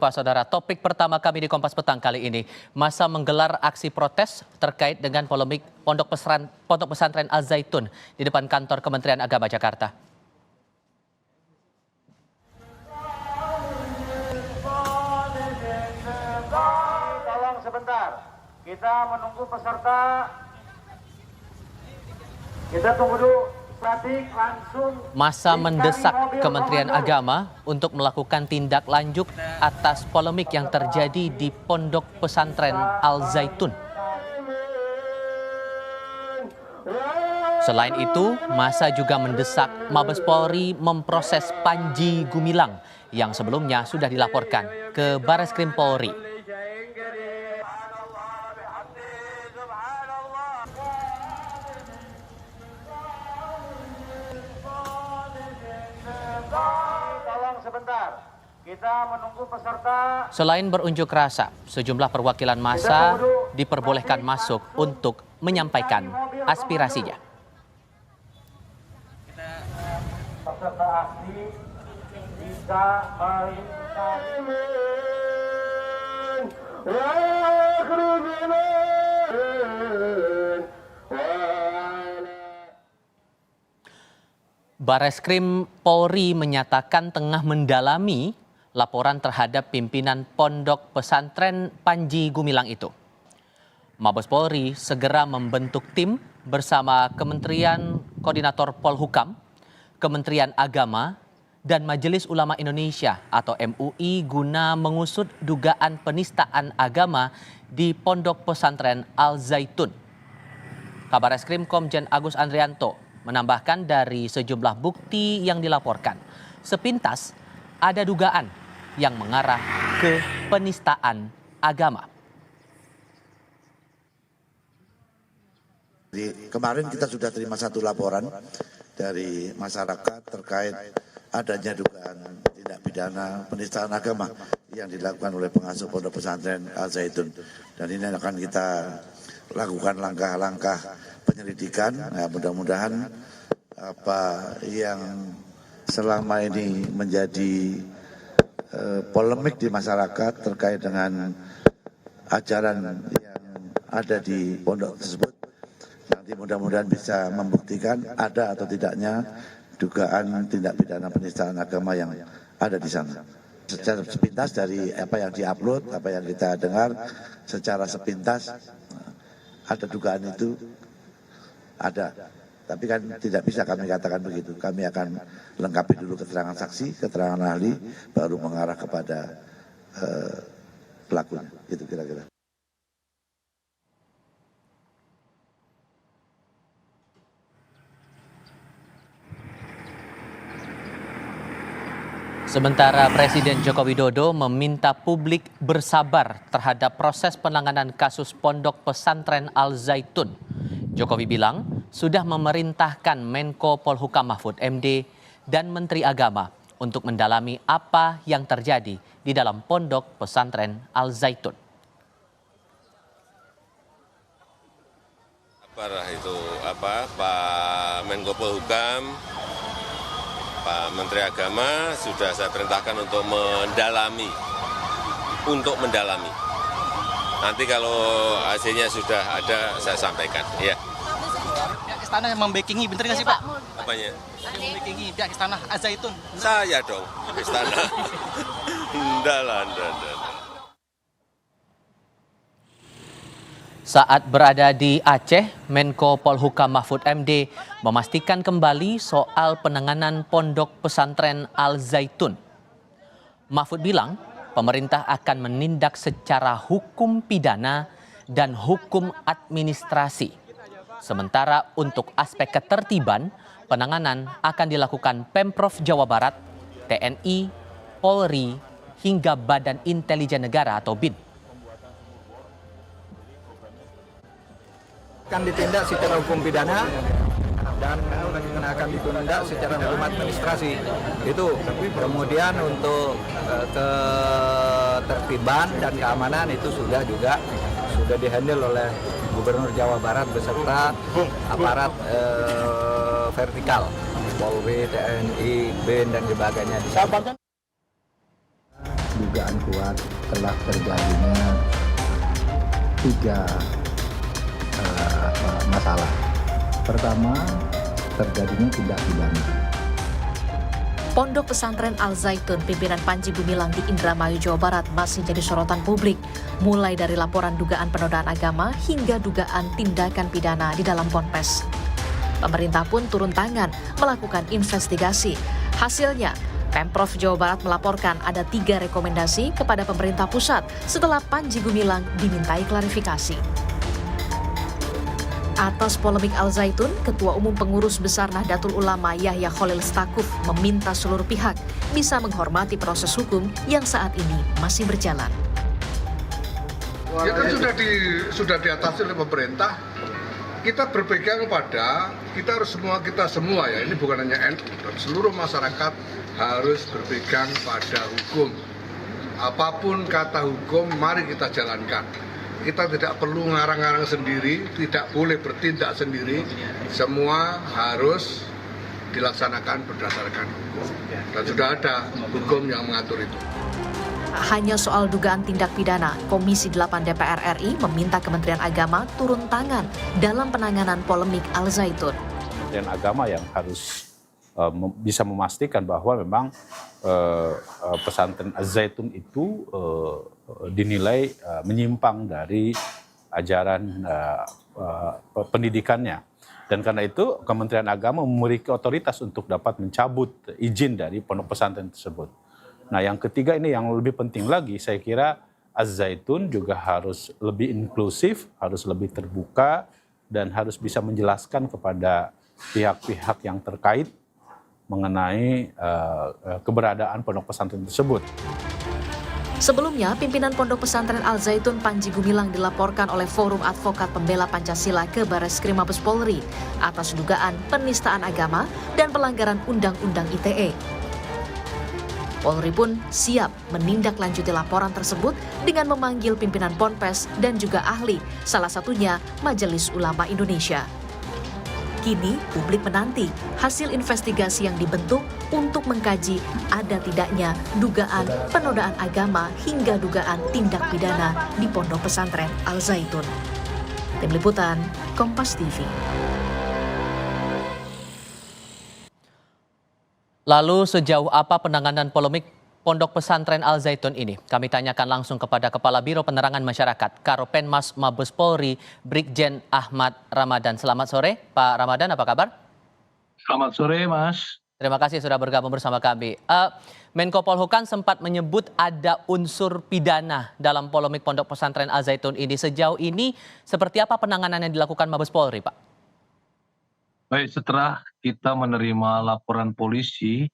Pak Saudara, topik pertama kami di Kompas Petang kali ini, masa menggelar aksi protes terkait dengan polemik Pondok Pesantren Al Zaitun di depan kantor Kementerian Agama Jakarta. Tolong sebentar, kita menunggu peserta. Kita tunggu dulu. Masa mendesak Kementerian Agama untuk melakukan tindak lanjut atas polemik yang terjadi di Pondok Pesantren Al Zaitun. Selain itu, masa juga mendesak Mabes Polri memproses Panji Gumilang yang sebelumnya sudah dilaporkan ke Bareskrim Polri. Sebentar, kita menunggu peserta. Selain berunjuk rasa, sejumlah perwakilan massa diperbolehkan masuk untuk menyampaikan aspirasinya. Peserta aksi bisa Bareskrim Polri menyatakan tengah mendalami laporan terhadap pimpinan Pondok Pesantren Panji Gumilang itu. Mabes Polri segera membentuk tim bersama Kementerian Koordinator Polhukam, Kementerian Agama, dan Majelis Ulama Indonesia atau MUI guna mengusut dugaan penistaan agama di Pondok Pesantren Al Zaitun. Kabareskrim Komjen Agus Andrianto menambahkan dari sejumlah bukti yang dilaporkan, sepintas ada dugaan yang mengarah ke penistaan agama. Kemarin kita sudah terima satu laporan dari masyarakat terkait adanya dugaan tindak pidana penistaan agama yang dilakukan oleh pengasuh Pondok Pesantren Al Zaitun. Dan ini akan kita lakukan langkah-langkah penyelidikan. Nah, mudah-mudahan apa yang selama ini menjadi polemik di masyarakat terkait dengan ajaran yang ada di pondok tersebut, nanti mudah-mudahan bisa membuktikan ada atau tidaknya dugaan tindak pidana penistaan agama yang ada di sana. Secara sepintas dari apa yang diupload, apa yang kita dengar, secara sepintas ada dugaan itu ada. Tapi kan tidak bisa kami katakan begitu. Kami akan lengkapi dulu keterangan saksi, keterangan ahli, baru mengarah kepada pelakunya. Itu kira-kira. Sementara Presiden Joko Widodo meminta publik bersabar terhadap proses penanganan kasus Pondok Pesantren Al Zaitun. Jokowi bilang sudah memerintahkan Menko Polhukam Mahfud MD dan Menteri Agama untuk mendalami apa yang terjadi di dalam Pondok Pesantren Al Zaitun. Pak Menko Polhukam, Pak Menteri Agama sudah saya perintahkan untuk mendalami. Nanti kalau hasilnya sudah ada, saya sampaikan. Ya. Pihak istana yang membackingi, bener nggak sih Pak? Apanya? Yang membackingi pihak istana Al Zaitun. Saya dong, istana. Enggak. Saat berada di Aceh, Menko Polhukam Mahfud MD memastikan kembali soal penanganan Pondok Pesantren Al Zaitun. Mahfud bilang pemerintah akan menindak secara hukum pidana dan hukum administrasi. Sementara untuk aspek ketertiban, penanganan akan dilakukan Pemprov Jawa Barat, TNI, Polri, hingga Badan Intelijen Negara atau BIN. Akan ditindak secara hukum pidana dan akan ditindak secara hukum administrasi. Itu kemudian untuk ketertiban dan keamanan itu sudah dihandle oleh Gubernur Jawa Barat beserta aparat vertikal, Polri, TNI, BIN dan sebagainya. dugaan kuat telah terjadinya 3 masalah. Pertama, terjadinya tindak pidana. Pondok Pesantren Al Zaitun pimpinan Panji Gumilang di Indramayu, Jawa Barat masih jadi sorotan publik, mulai dari laporan dugaan penodaan agama hingga dugaan tindakan pidana di dalam ponpes. Pemerintah pun turun tangan melakukan investigasi. Hasilnya, Pemprov Jawa Barat melaporkan ada 3 rekomendasi kepada pemerintah pusat setelah Panji Gumilang dimintai klarifikasi. Atas polemik Al Zaitun, Ketua Umum Pengurus Besar Nahdlatul Ulama Yahya Khalil Stakuf meminta seluruh pihak bisa menghormati proses hukum yang saat ini masih berjalan. Ya kan sudah diatasi oleh pemerintah. Kita berpegang pada kita semua ya, ini bukan hanya NU, dan seluruh masyarakat harus berpegang pada hukum. Apapun kata hukum, mari kita jalankan. Kita tidak perlu ngarang-ngarang sendiri, tidak boleh bertindak sendiri. Semua harus dilaksanakan berdasarkan hukum. Dan sudah ada hukum yang mengatur itu. Hanya soal dugaan tindak pidana, Komisi 8 DPR RI meminta Kementerian Agama turun tangan dalam penanganan polemik Al Zaitun. Kementerian Agama yang harus bisa memastikan bahwa memang pesantren Al Zaitun itu dinilai menyimpang dari ajaran pendidikannya. Dan karena itu Kementerian Agama memiliki otoritas untuk dapat mencabut izin dari pondok pesantren tersebut. Nah, yang ketiga ini yang lebih penting lagi, saya kira Al Zaitun juga harus lebih inklusif, harus lebih terbuka, dan harus bisa menjelaskan kepada pihak-pihak yang terkait mengenai keberadaan pondok pesantren tersebut. Sebelumnya, pimpinan Pondok Pesantren Al Zaitun Panji Gumilang dilaporkan oleh Forum Advokat Pembela Pancasila ke Barreskrim Mabes Polri atas dugaan penistaan agama dan pelanggaran Undang-Undang ITE. Polri pun siap menindaklanjuti laporan tersebut dengan memanggil pimpinan Ponpes dan juga ahli, salah satunya Majelis Ulama Indonesia. Kini publik menanti hasil investigasi yang dibentuk untuk mengkaji ada tidaknya dugaan penodaan agama hingga dugaan tindak pidana di Pondok Pesantren Al Zaitun. Tim Liputan, Kompas TV. Lalu sejauh apa penanganan polemik Pondok Pesantren Al Zaitun ini? Kami tanyakan langsung kepada Kepala Biro Penerangan Masyarakat Karopenmas Mabes Polri, Brigjen Ahmad Ramadan. Selamat sore, Pak Ramadan, apa kabar? Selamat sore, Mas. Terima kasih sudah bergabung bersama kami. Menko Polhukam sempat menyebut ada unsur pidana dalam polemik Pondok Pesantren Al Zaitun ini. Sejauh ini seperti apa penanganan yang dilakukan Mabes Polri, Pak? Baik, setelah kita menerima laporan polisi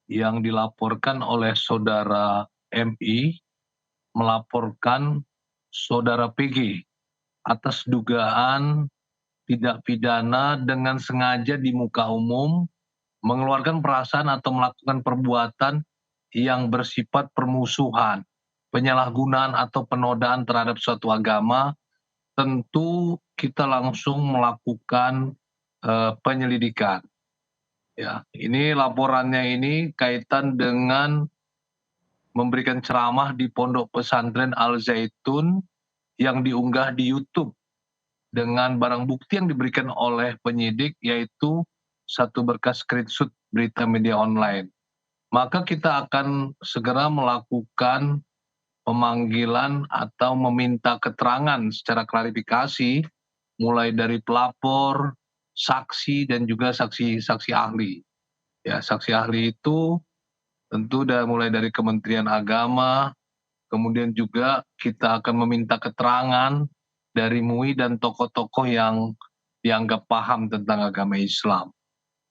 yang dilaporkan oleh saudara MI melaporkan saudara PG atas dugaan tidak pidana dengan sengaja di muka umum mengeluarkan perasaan atau melakukan perbuatan yang bersifat permusuhan, penyalahgunaan atau penodaan terhadap suatu agama, tentu kita langsung melakukan penyelidikan. Ya, ini laporannya ini kaitan dengan memberikan ceramah di Pondok Pesantren Al Zaitun yang diunggah di YouTube dengan barang bukti yang diberikan oleh penyidik yaitu satu berkas screenshot berita media online. Maka kita akan segera melakukan pemanggilan atau meminta keterangan secara klarifikasi mulai dari pelapor, saksi dan juga saksi ahli. Ya, saksi ahli itu tentu mulai dari Kementerian Agama, kemudian juga kita akan meminta keterangan dari MUI dan tokoh-tokoh yang dianggap paham tentang agama Islam.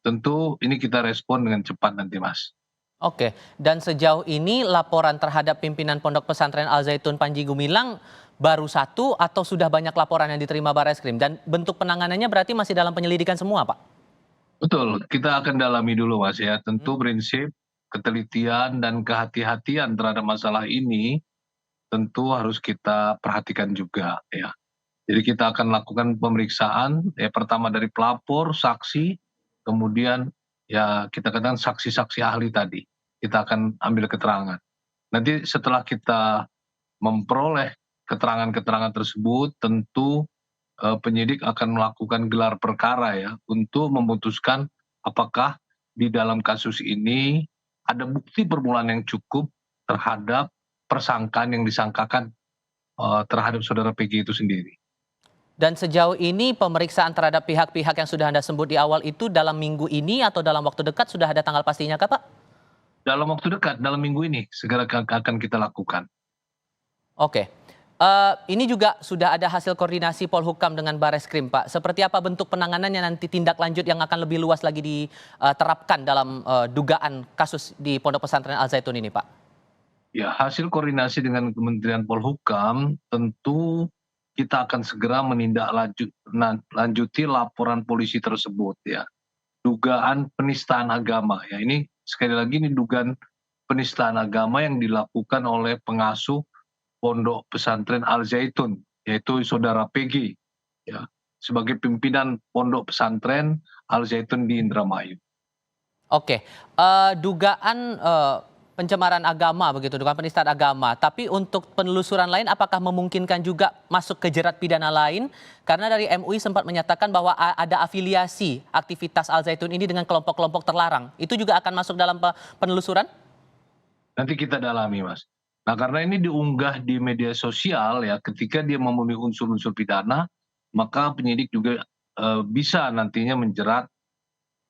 Tentu ini kita respon dengan cepat nanti, Mas. Oke, dan sejauh ini laporan terhadap pimpinan Pondok Pesantren Al Zaitun Panji Gumilang baru satu atau sudah banyak laporan yang diterima Barreskrim? Dan bentuk penanganannya berarti masih dalam penyelidikan semua, Pak? Betul, kita akan dalami dulu, Mas, ya. Tentu prinsip ketelitian dan kehati-hatian terhadap masalah ini tentu harus kita perhatikan juga, ya. Jadi kita akan lakukan pemeriksaan, ya, pertama dari pelapor, saksi, kemudian ya kita katakan saksi-saksi ahli tadi. Kita akan ambil keterangan. Nanti setelah kita memperoleh keterangan-keterangan tersebut, tentu penyidik akan melakukan gelar perkara ya untuk memutuskan apakah di dalam kasus ini ada bukti permulaan yang cukup terhadap persangkaan yang disangkakan terhadap saudara PG itu sendiri. Dan sejauh ini pemeriksaan terhadap pihak-pihak yang sudah Anda sebut di awal itu dalam minggu ini atau dalam waktu dekat sudah ada tanggal pastinya kah, Pak? Dalam waktu dekat, dalam minggu ini segera akan kita lakukan. Oke. Ini juga sudah ada hasil koordinasi Polhukam dengan Bareskrim, Pak. Seperti apa bentuk penanganannya nanti, tindak lanjut yang akan lebih luas lagi diterapkan dalam dugaan kasus di Pondok Pesantren Al Zaitun ini, Pak? Ya, hasil koordinasi dengan Kementerian Polhukam tentu kita akan segera menindaklanjuti laporan polisi tersebut ya. Dugaan penistaan agama ya. Ini sekali lagi ini dugaan penistaan agama yang dilakukan oleh pengasuh Pondok Pesantren Al Zaitun, yaitu saudara PG, ya, sebagai pimpinan Pondok Pesantren Al Zaitun di Indramayu. Oke, dugaan pencemaran agama begitu, dugaan penistaan agama. Tapi untuk penelusuran lain, apakah memungkinkan juga masuk ke jerat pidana lain? Karena dari MUI sempat menyatakan bahwa ada afiliasi aktivitas Al Zaitun ini dengan kelompok-kelompok terlarang. Itu juga akan masuk dalam penelusuran? Nanti kita dalami, Mas. Nah, karena ini diunggah di media sosial ya, ketika dia memenuhi unsur-unsur pidana, maka penyidik juga bisa nantinya menjerat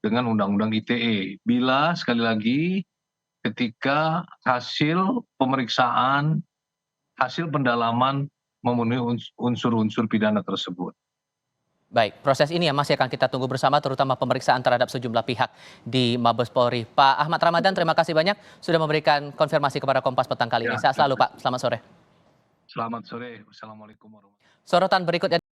dengan Undang-Undang ITE. Bila sekali lagi ketika hasil pemeriksaan, hasil pendalaman memenuhi unsur-unsur pidana tersebut. Baik, proses ini ya masih akan kita tunggu bersama, terutama pemeriksaan terhadap sejumlah pihak di Mabes Polri. Pak Ahmad Ramadan, terima kasih banyak sudah memberikan konfirmasi kepada Kompas Petang kali ini. Sehat selalu, Pak. Selamat sore. Selamat sore. Wassalamualaikum warahmatullahi wabarakatuh. Sorotan berikutnya.